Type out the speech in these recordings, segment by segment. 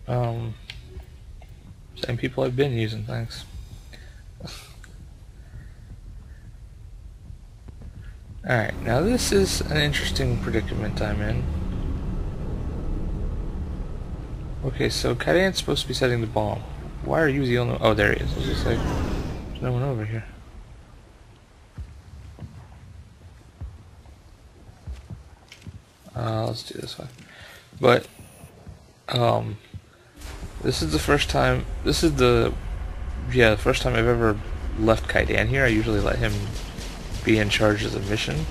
Um, Same people I've been using, thanks. Alright, now this is an interesting predicament I'm in. Okay, so Kaidan's supposed to be setting the bomb. Why are you the only one? Oh, there he is. I was just like, there's no one over here. Let's do this one. But, this is the first time, the first time I've ever left Kaidan here. I usually let him be in charge of the mission.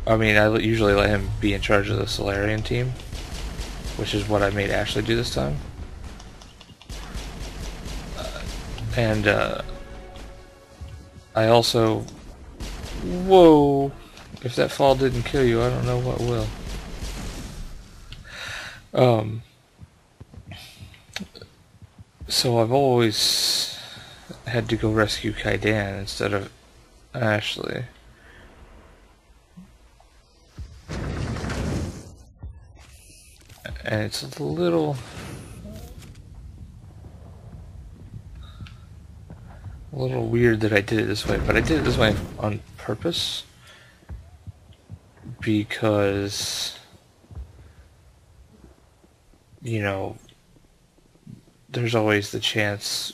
I mean, I usually let him be in charge of the Solarian team, which is what I made Ashley do this time. I also... Whoa! If that fall didn't kill you, I don't know what will. So I've always had to go rescue Kaidan instead of Ashley. And it's a little weird that I did it this way, but I did it this way on purpose because, you know, there's always the chance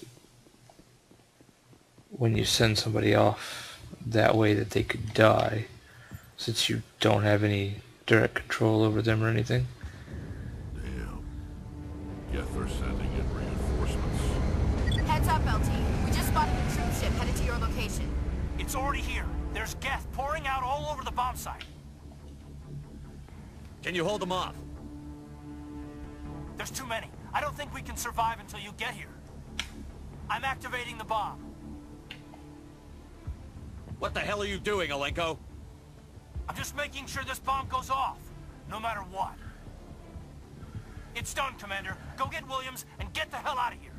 when you send somebody off that way that they could die, since you don't have any direct control over them or anything. Damn. Guess they're sending in reinforcements. Heads up, LT. We just spotted a troop ship headed to your location. It's already here. There's Geth pouring out all over the bomb site. Can you hold them off? There's too many. I don't think we can survive until you get here. I'm activating the bomb. What the hell are you doing, Alenko? I'm just making sure this bomb goes off, no matter what. It's done, Commander. Go get Williams and get the hell out of here.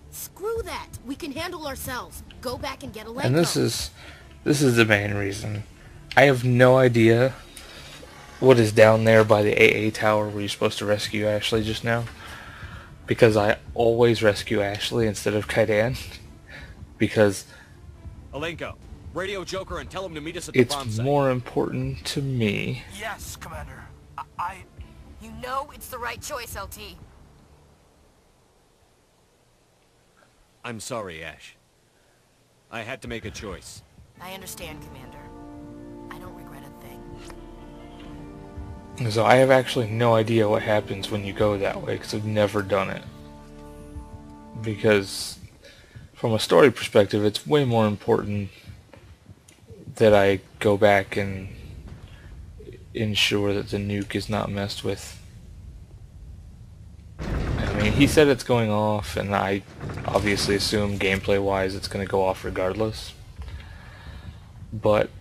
Screw that. We can handle ourselves. Go back and get Alenko. And this is the main reason. I have no idea what is down there by the AA tower where you're supposed to rescue Ashley just now, because I always rescue Ashley instead of Kaidan, because Alenko, radio Joker and tell him to meet us at the bomb it's site. more important to me. Yes, Commander. You know it's the right choice, LT. I'm sorry, Ash. I had to make a choice. I understand, Commander. I don't regret a thing. So I have actually no idea what happens when you go that way, because I've never done it. Because from a story perspective, it's way more important that I go back and ensure that the nuke is not messed with. I mean, he said it's going off, and I obviously assume gameplay-wise it's going to go off regardless. But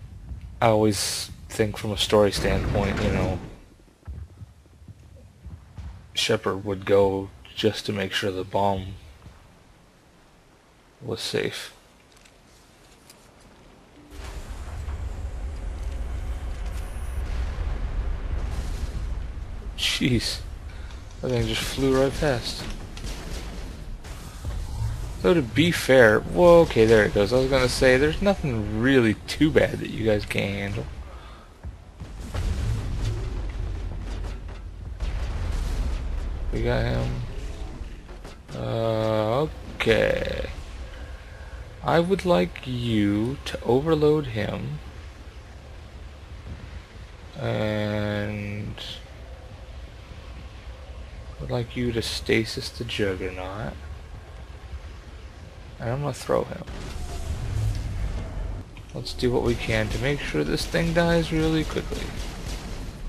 I always think from a story standpoint, you know, Shepard would go just to make sure the bomb was safe. Jeez, that thing just flew right past. So to be fair, well, okay, there it goes. I was gonna say, there's nothing really too bad that you guys can't handle. We got him. Okay. I would like you to overload him. And I'd like you to stasis the Juggernaut. And I'm gonna throw him. Let's do what we can to make sure this thing dies really quickly.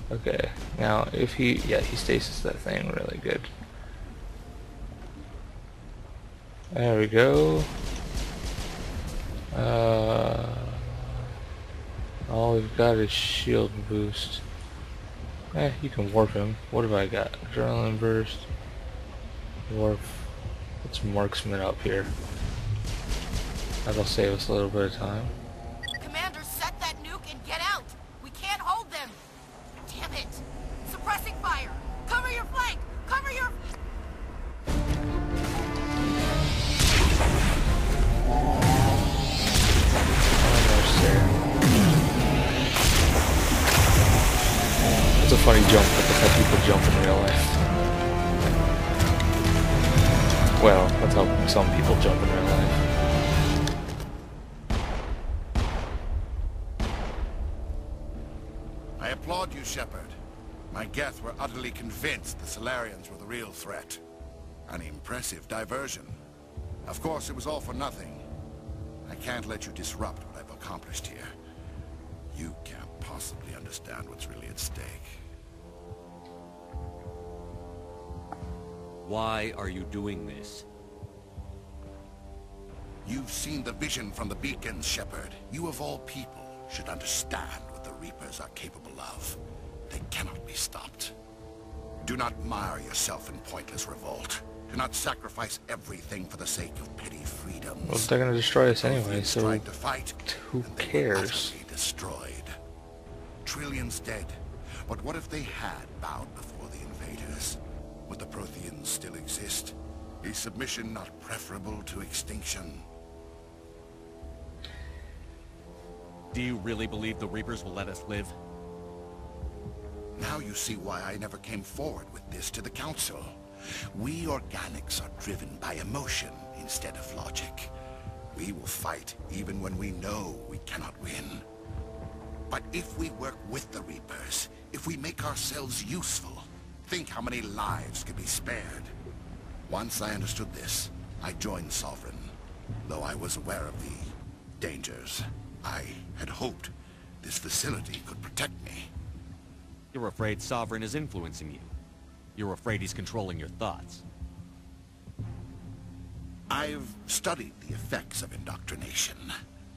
Okay, now if he stasis that thing really good. There we go. All we've got is shield boost. You can warp him. What have I got? Adrenaline burst. Warp. Let's marksman up here. That'll save us a little bit of time. Commander, set that nuke and get out! We can't hold them! Damn it! It's a funny jump, but that's how people jump in real life. Well, that's how some people jump in real life. I applaud you, Shepard. My Geth were utterly convinced the Solarians were the real threat. An impressive diversion. Of course, it was all for nothing. I can't let you disrupt what I've accomplished here. You can't possibly understand what's really at stake. Why are you doing this? You've seen the vision from the beacons, Shepard. You of all people should understand what the Reapers are capable of. They cannot be stopped. Do not mire yourself in pointless revolt. Do not sacrifice everything for the sake of petty freedoms. Well, they're gonna destroy us anyway, Protheans so tried to fight, who and they were cares? utterly destroyed. Trillions dead. But what if they had bowed before the invaders? Would the Protheans still exist? Is submission not preferable to extinction? Do you really believe the Reapers will let us live? Now you see why I never came forward with this to the Council. We organics are driven by emotion instead of logic. We will fight even when we know we cannot win. But if we work with the Reapers, if we make ourselves useful, think how many lives could be spared. Once I understood this, I joined Sovereign. Though I was aware of the dangers, I had hoped this facility could protect me. You're afraid Sovereign is influencing you. You're afraid he's controlling your thoughts. I've studied the effects of indoctrination.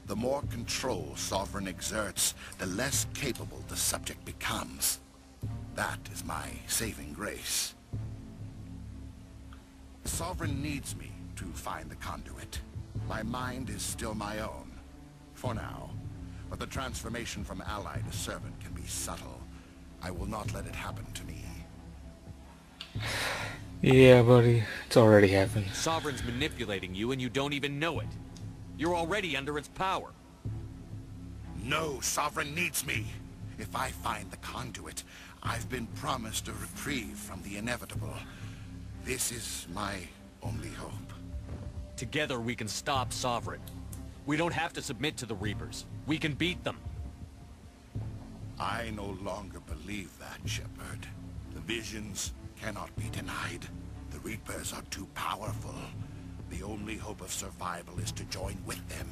The more control Sovereign exerts, the less capable the subject becomes. That is my saving grace. Sovereign needs me to find the conduit. My mind is still my own, for now. But the transformation from ally to servant can be subtle. I will not let it happen to me. Yeah, buddy. It's already happened. Sovereign's manipulating you and you don't even know it. You're already under its power. No, Sovereign needs me. If I find the conduit, I've been promised a reprieve from the inevitable. This is my only hope. Together we can stop Sovereign. We don't have to submit to the Reapers. We can beat them. I no longer believe that, Shepard. The visions cannot be denied. The Reapers are too powerful. The only hope of survival is to join with them.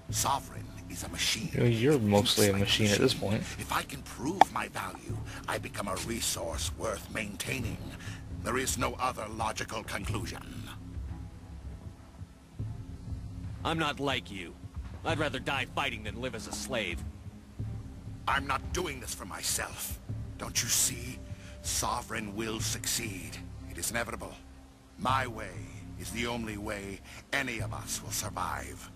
Sovereign is a machine. You're mostly a Like machine at this point. If I can prove my value, I become a resource worth maintaining. There is no other logical conclusion. I'm not like you. I'd rather die fighting than live as a slave. I'm not doing this for myself. Don't you see? Sovereign will succeed. It is inevitable. My way is the only way any of us will survive.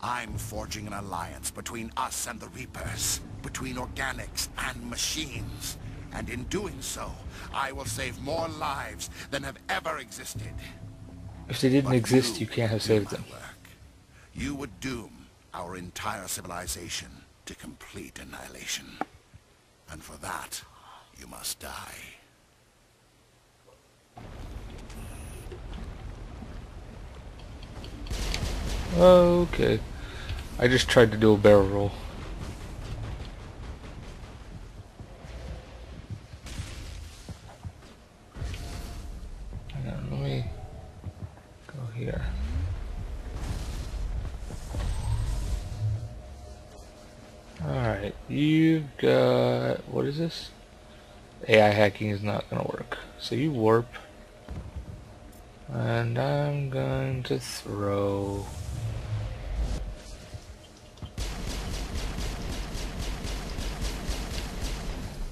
I'm forging an alliance between us and the Reapers, between organics and machines. And in doing so, I will save more lives than have ever existed. If they didn't But exist, you can't have do saved my them. work. You would doom our entire civilization to complete annihilation. And for that, you must die. Okay. I just tried to do a barrel roll. Hang on, let me go here. Alright, you've got... what is this? AI hacking is not gonna work. So you warp. And I'm going to throw...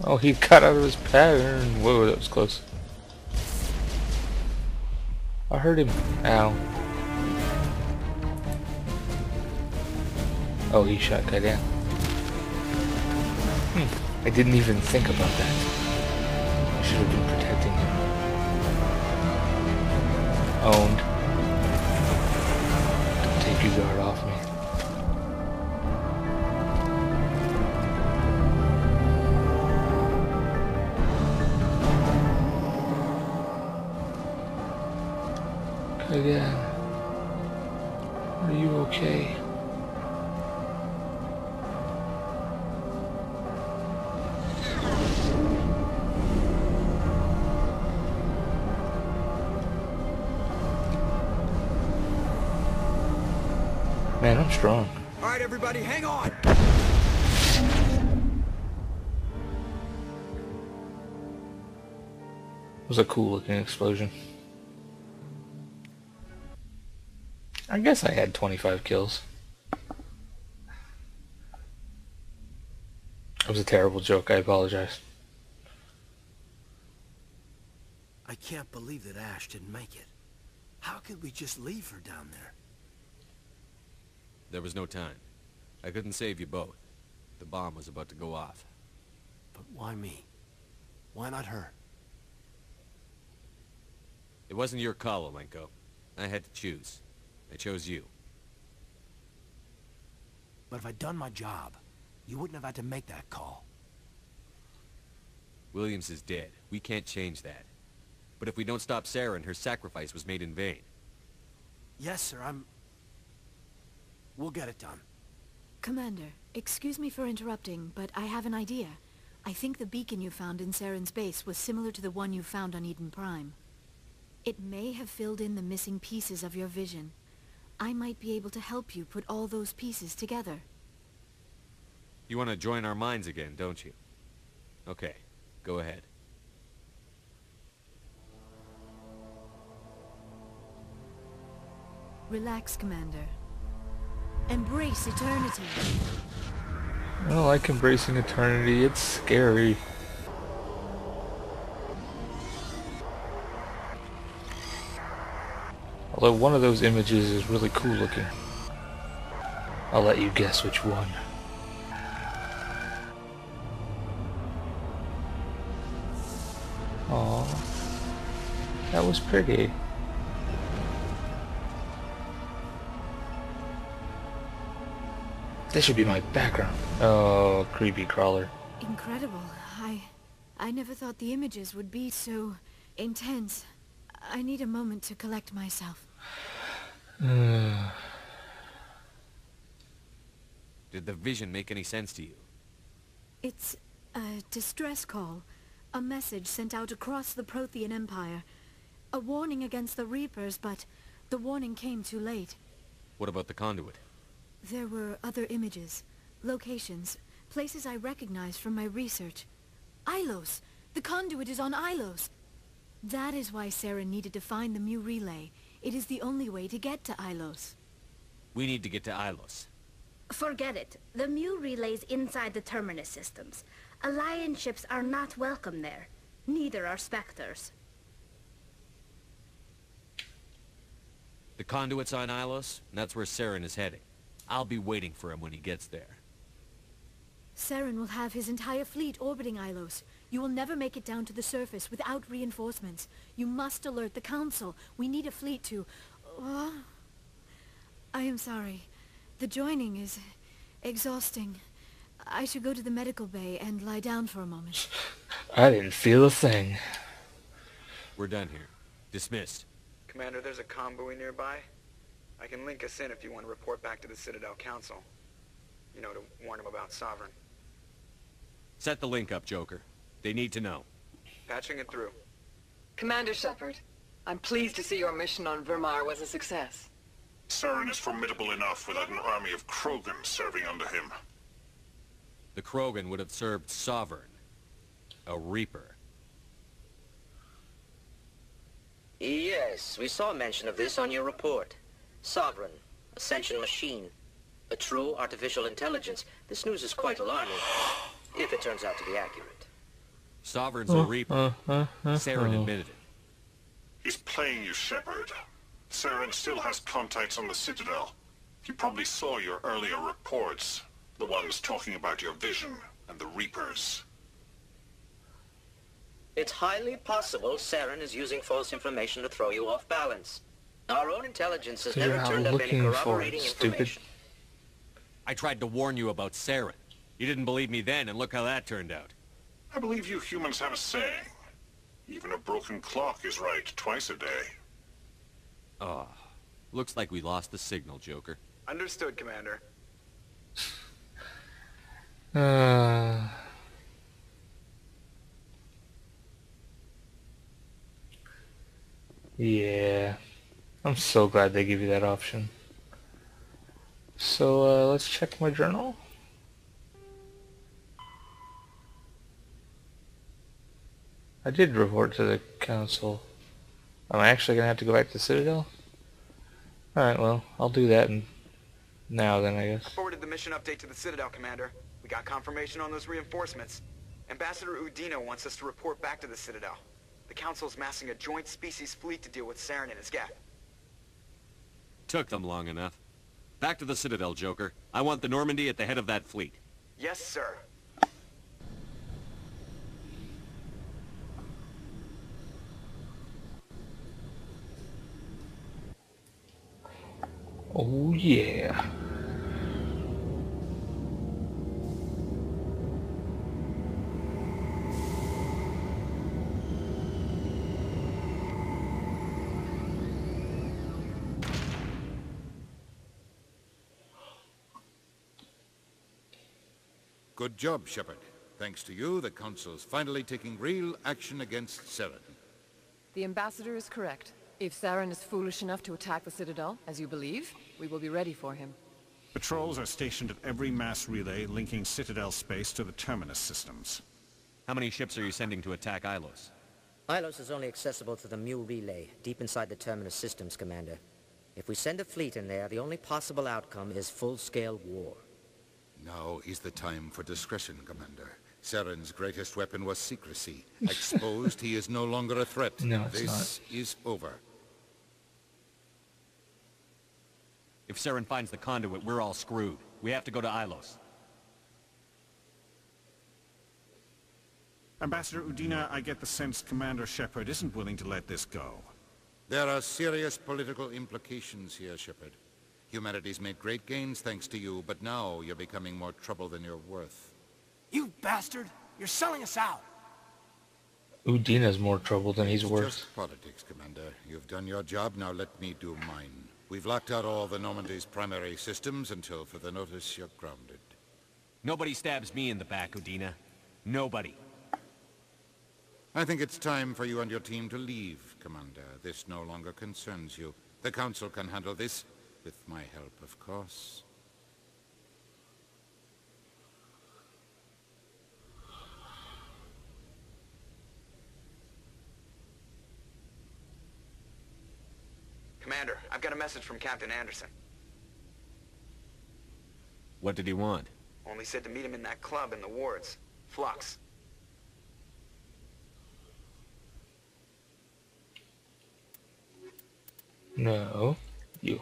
oh, he got out of his pattern. Whoa, that was close. I heard him. Ow. Oh, he shot a guy down. I didn't even think about that. I should have been protecting him. Owned. Don't take your guard off me. again. Are you okay? Man, I'm strong. All right, everybody, hang on. It was a cool looking explosion. I guess I had 25 kills. It was a terrible joke, I apologize. I can't believe that Ash didn't make it. How could we just leave her down there? There was no time. I couldn't save you both. The bomb was about to go off. But why me? Why not her? It wasn't your call, Olenko. I had to choose. I chose you. But if I'd done my job, you wouldn't have had to make that call. Williams is dead. We can't change that. But if we don't stop Sarah, her sacrifice was made in vain. Yes, sir, We'll get it done. Commander, excuse me for interrupting, but I have an idea. I think the beacon you found in Saren's base was similar to the one you found on Eden Prime. It may have filled in the missing pieces of your vision. I might be able to help you put all those pieces together. You want to join our minds again, don't you? Okay, go ahead. Relax, Commander. Embrace eternity. I don't like embracing eternity, it's scary. Although one of those images is really cool looking. I'll let you guess which one. Aww. That was pretty. This should be my background. Oh, creepy crawler. Incredible. I never thought the images would be so intense. I need a moment to collect myself. Did the vision make any sense to you? It's a distress call. A message sent out across the Prothean Empire. A warning against the Reapers, but the warning came too late. What about the conduit? There were other images, locations, places I recognized from my research. Ilos! The conduit is on Ilos! That is why Sarah needed to find the Mu relay. It is the only way to get to Ilos. We need to get to Ilos. Forget it. The Mu relay's inside the Terminus systems. Alliance ships are not welcome there. Neither are Spectres. The conduit's on Ilos, and that's where Saren is heading. I'll be waiting for him when he gets there. Saren will have his entire fleet orbiting Ilos. You will never make it down to the surface without reinforcements. You must alert the Council. We need a fleet to... I am sorry. The joining is exhausting. I should go to the medical bay and lie down for a moment. I didn't feel a thing. We're done here. Dismissed. Commander, there's a convoy nearby. I can link us in if you want to report back to the Citadel Council. You know, to warn them about Sovereign. Set the link up, Joker. They need to know. Patching it through. Commander Shepard, I'm pleased to see your mission on Vermar was a success. Saren is formidable enough without an army of Krogan serving under him. The Krogan would have served Sovereign. A Reaper. Yes, we saw mention of this on your report. Sovereign, a sentient machine, a true artificial intelligence. This news is quite alarming, if it turns out to be accurate. Sovereign's a Reaper. Saren admitted it. He's playing you, Shepard. Saren still has contacts on the Citadel. He probably saw your earlier reports, the ones talking about your vision and the Reapers. It's highly possible Saren is using false information to throw you off balance. Our own intelligence has never turned up any corroborating information. I tried to warn you about Saren. You didn't believe me then, and look how that turned out. I believe you humans have a saying. Even a broken clock is right twice a day. Oh, looks like we lost the signal, Joker. Understood, Commander. Yeah. I'm so glad they give you that option. So, let's check my journal. I did report to the council. I'm actually gonna have to go back to Citadel? Alright, well, I'll do that now then, I guess. I forwarded the mission update to the Citadel, Commander. We got confirmation on those reinforcements. Ambassador Udina wants us to report back to the Citadel. The Council's massing a joint species fleet to deal with Saren and his geth. Took them long enough. Back to the Citadel, Joker. I want the Normandy at the head of that fleet. Yes, sir. Oh yeah. Good job, Shepard. Thanks to you, the Council's finally taking real action against Saren. The Ambassador is correct. If Saren is foolish enough to attack the Citadel, as you believe, we will be ready for him. Patrols are stationed at every mass relay linking Citadel space to the Terminus systems. How many ships are you sending to attack Ilos? Ilos is only accessible to the Mu relay, deep inside the Terminus systems, Commander. If we send a fleet in there, the only possible outcome is full-scale war. Now is the time for discretion, Commander. Saren's greatest weapon was secrecy. Exposed, he is no longer a threat. No, it's this is over. If Saren finds the conduit, we're all screwed. We have to go to Ilos. Ambassador Udina, I get the sense Commander Shepard isn't willing to let this go. There are serious political implications here, Shepard. Humanity's made great gains thanks to you, but now you're becoming more trouble than you're worth. You bastard! You're selling us out! Udina's more trouble than he's worth. Just politics, Commander. You've done your job, now let me do mine. We've locked out all the Normandy's primary systems until further notice you're grounded. Nobody stabs me in the back, Udina. Nobody. I think it's time for you and your team to leave, Commander. This no longer concerns you. The Council can handle this, with my help, of course. Commander, I've got a message from Captain Anderson. What did he want? Only said to meet him in that club in the wards. Flux. No, you.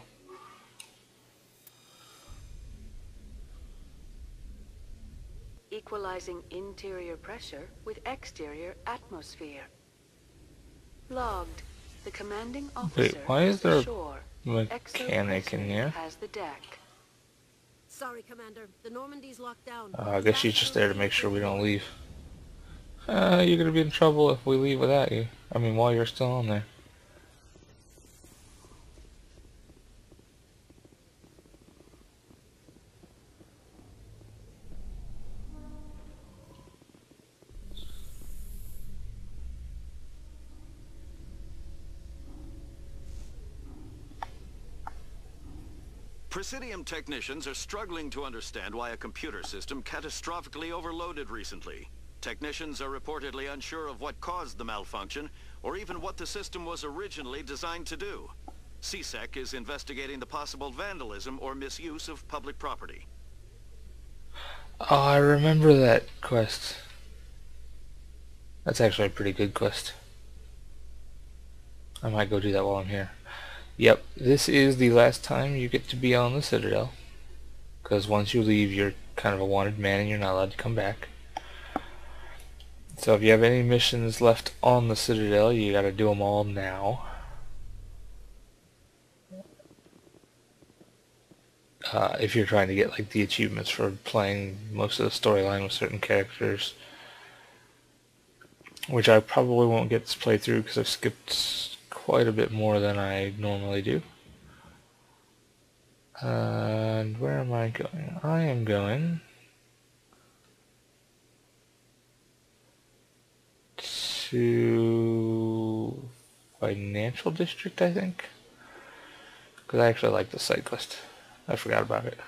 Equalizing interior pressure with exterior atmosphere. Logged. The commanding officer. Wait, why is there ashore. a mechanic in here? Has the deck. Sorry, Commander. The Normandy's locked down. I guess she's just there to make sure we don't leave. You're gonna be in trouble if we leave without you. I mean, while you're still on there. Presidium technicians are struggling to understand why a computer system catastrophically overloaded recently. Technicians are reportedly unsure of what caused the malfunction, or even what the system was originally designed to do. CSEC is investigating the possible vandalism or misuse of public property. Oh, I remember that quest. That's actually a pretty good quest. I might go do that while I'm here. Yep, this is the last time you get to be on the Citadel. Because once you leave, you're kind of a wanted man and you're not allowed to come back. So if you have any missions left on the Citadel, you gotta do them all now. If you're trying to get like the achievements for playing most of the storyline with certain characters. Which I probably won't get to play through because I've skipped quite a bit more than I normally do. And where am I going? I am going to Financial District, I think. Because I actually like the side quest. I forgot about it.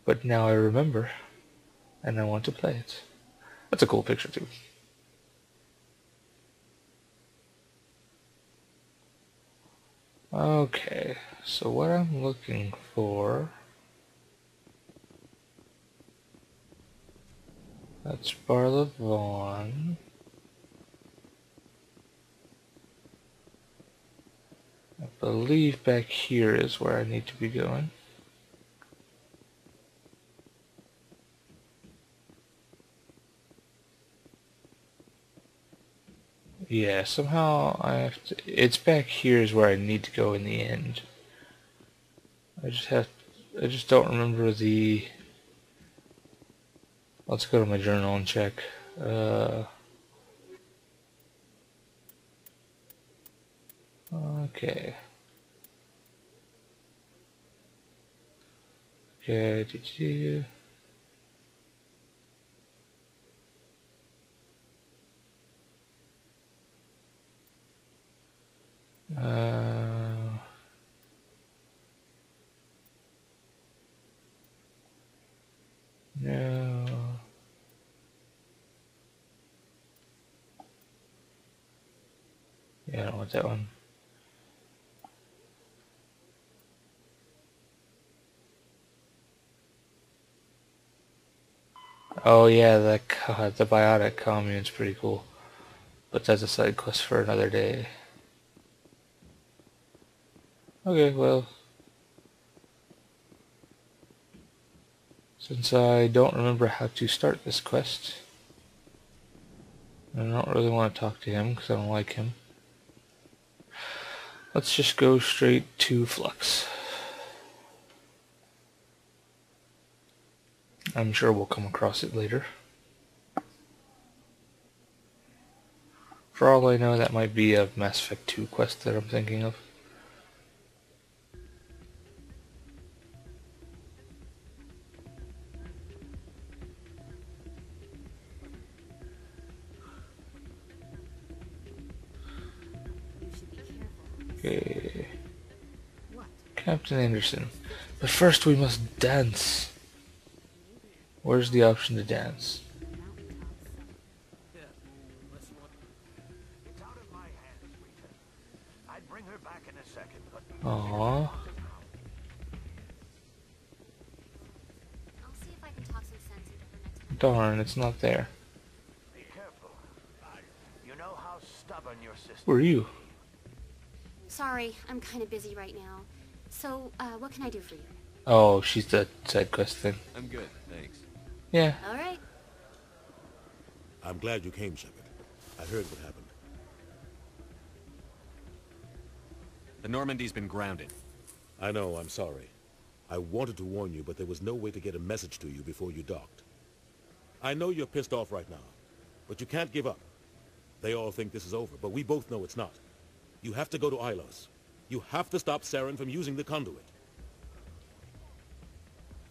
But now I remember, and I want to play it. That's a cool picture too. Okay, so what I'm looking for... That's Barla Vaughn. I believe back here is where I need to be going. Yeah, somehow I have to... It's back here is where I need to go in the end. I just don't remember the... Let's go to my journal and check. Okay. Okay, did you... No. Yeah, I don't want that one. Oh yeah, the biotic commune's pretty cool. But that's a side quest for another day. Okay, well... Since I don't remember how to start this quest, I don't really want to talk to him because I don't like him. Let's just go straight to Flux. I'm sure we'll come across it later. For all I know, that might be a Mass Effect 2 quest that I'm thinking of. Okay. Captain Anderson. But first we must dance. Where's the option to dance? Aww. Darn, it's not there. Who are you? Sorry, I'm kind of busy right now. So, what can I do for you? Oh, she's the side quest thing. I'm good, thanks. Yeah. Alright. I'm glad you came, Shepard. I heard what happened. The Normandy's been grounded. I know, I'm sorry. I wanted to warn you, but there was no way to get a message to you before you docked. I know you're pissed off right now, but you can't give up. They all think this is over, but we both know it's not. You have to go to Ilos. You have to stop Saren from using the conduit.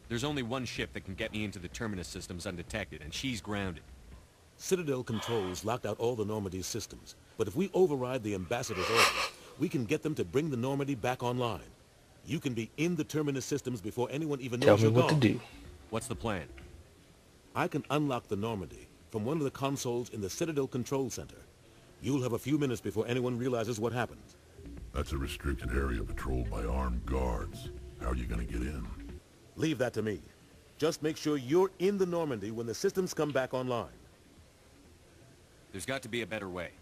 There's only one ship that can get me into the Terminus systems undetected, and she's grounded. Citadel controls locked out all the Normandy's systems, but if we override the Ambassador's orders, we can get them to bring the Normandy back online. You can be in the Terminus systems before anyone even knows you're gone. Tell me what to do. What's the plan? I can unlock the Normandy from one of the consoles in the Citadel Control Center. You'll have a few minutes before anyone realizes what happened. That's a restricted area patrolled by armed guards. How are you gonna get in? Leave that to me. Just make sure you're in the Normandy when the systems come back online. There's got to be a better way.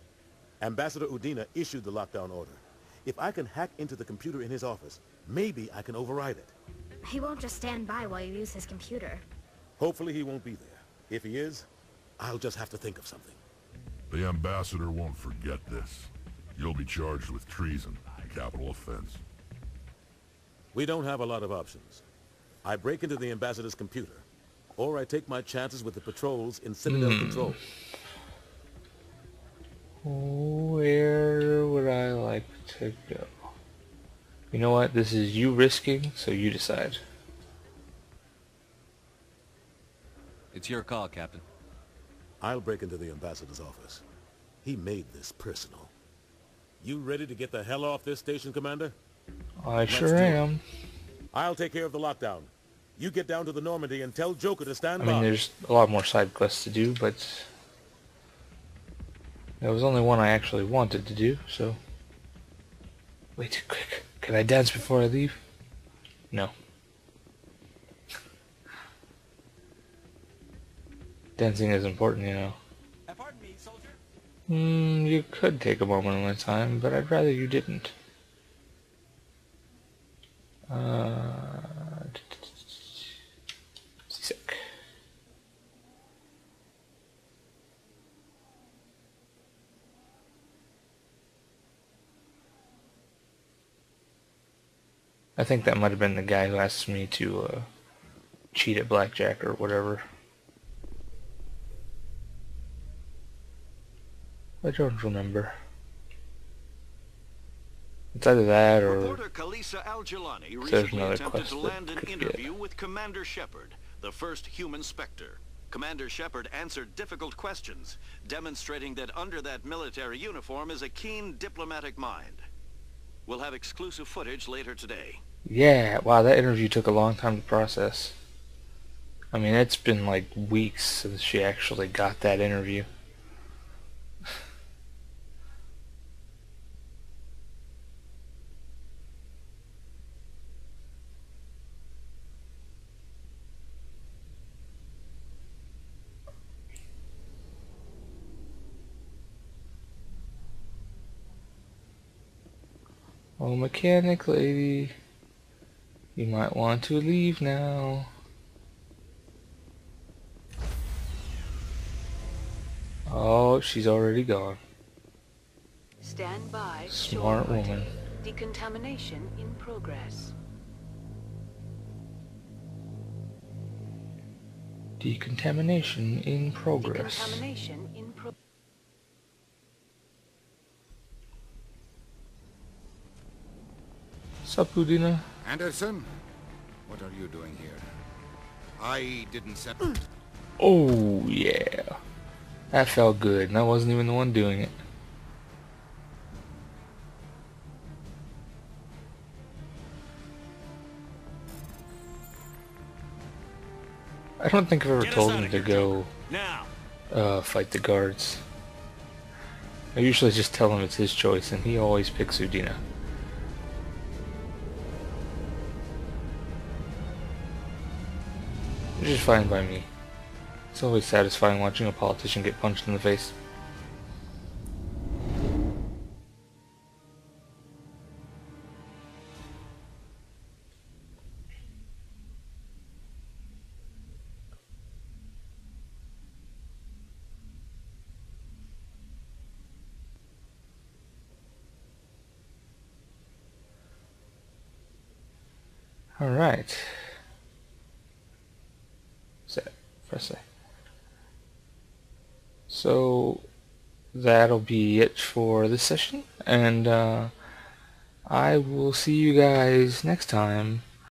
Ambassador Udina issued the lockdown order. If I can hack into the computer in his office, maybe I can override it. He won't just stand by while you use his computer. Hopefully he won't be there. If he is, I'll just have to think of something. The Ambassador won't forget this. You'll be charged with treason, a capital offense. We don't have a lot of options. I break into the Ambassador's computer, or I take my chances with the patrols in Citadel Control. Where would I like to go? You know what? This is you risking, so you decide. It's your call, Captain. I'll break into the ambassador's office. He made this personal. You ready to get the hell off this station, Commander? I sure am. I'll take care of the lockdown. You get down to the Normandy and tell Joker to stand by. I mean, there's a lot more side quests to do, but there was only one I actually wanted to do, so... Wait, quick. Can I dance before I leave? No. Dancing is important, you know. Pardon me, soldier? You could take a moment of my time, but I'd rather you didn't. Seasick. I think that might have been the guy who asked me to cheat at blackjack or whatever. I don't remember. It's either that or Reporter Kalisa Al-Jalani there's recently another attempted quest to that land an could be it. interview with Commander Shepard, the first human Spectre. Commander Shepard answered difficult questions, demonstrating that under that military uniform is a keen diplomatic mind. We'll have exclusive footage later today. Yeah, wow, that interview took a long time to process. I mean, it's been like weeks since she actually got that interview. Oh, mechanic lady, you might want to leave now. Oh, she's already gone. Stand by. Smart woman. Decontamination in progress. Decontamination in progress. Decontamination in progress. Sup, Udina? Anderson, what are you doing here? I didn't set... Oh, yeah. That felt good, and I wasn't even the one doing it. I don't think I've ever told him to go fight the guards. I usually just tell him it's his choice, and he always picks Udina. Which is fine by me. It's always satisfying watching a politician get punched in the face. Alright. Set. Press A. So that'll be it for this session, and I will see you guys next time